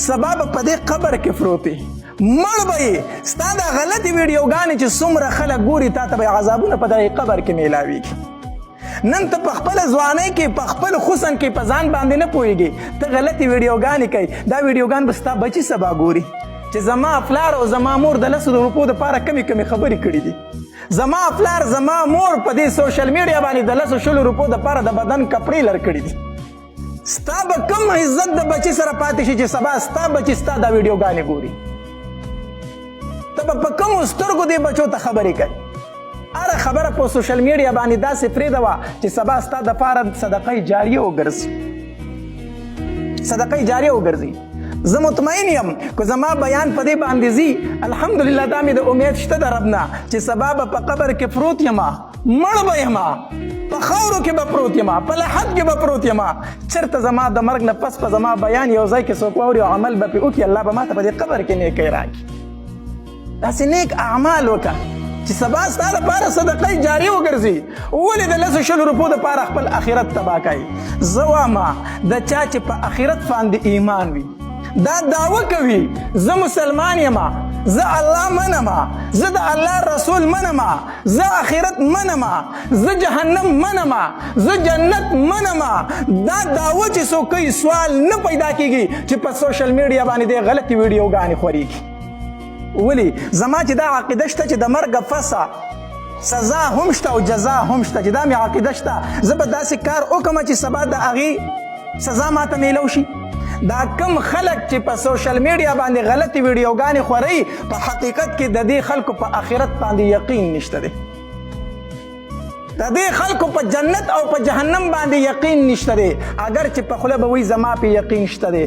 سبا به په دې قبر کې پروت وي مړ به یې ستا دا غلطې ویډیوګانې چې څومره خلک ګوري تا ته به عذابونه په دغې قبر کې میلاویږي نن ته په خپله ځوانۍ کې په خپل حسن کې په ځان باندې نه پوهېږي ته غلطې ویډیوګانې کوي دا ویډیوګان به ستا بچي سبا ګوري چې زما پلار او زما مور د 100 روپو دپاره کمې کمې خبرې کړي دي زما پلار زما مور په دې سوشل میډیا باندې د 100 روپو دپاره د بدن کپړې لر کړي دي ستا به کم عزت د بچي سره پاتې شي چې سبا ستا بچي ستا دا ویډیوګانې ګوري ته به په کومو سترګو دې بچو ته خبرې کوي هره خبره په سوشل میډیا باندې داسې پرېږدوه چې سبا ستا دپاره صدقه جاریه وګرځي صدقه جاریه وګرځي زه مطمئن یم که زما بیان په دې باندې ځي الحمدلله دا مې د امید شته د رب نه چې سبا به په قبر کې پروت یمه مړ به یمه په خاورو کې به پروت یمه په لحد کې به پروت یمه چېرته زما د مرګ نه پس په زما بیان یو ځای کې څوک واوري او عمل به پرې وکړي الله به ماته په دې قبر کې نیکۍ راکړي داسې نیک اعمال وکړه چې سبا ستا دپاره صدقه جاریه وګرځي ولې د 100 روپو دپاره خپل آخرت تباه کوي زه وامه د چا چې په آخرت باندې ایمان وي دا دعوه کوي زه مسلمان یم زه الله منم زه د الله رسول منم زه آخرت منم زه جهنم منم زه جنت منم دا دعوه چې څوک کوي سوال نه پیدا کیږي چې په سوشل میډیا باندې د غلطې ویډیوګانې خورېږي ولی زما چې دا عقیده شته چې د مرګ پسه سزا هم شته او جزا هم شته چې دا مې عقیده شته زه به داسې کار وکړم چې سبا د هغې سزا ماته میلو شي دا کم خلک چې په سوشل میډیا باندې غلطې ویډیوګانې خورئ په حقیقت کې د دې خلکو په آخرت باندې یقین نشته دی د دې خلکو په جنت او په جهنم باندې یقین نشته دی اگر چې په خوله به وایي زما په یقین شته دی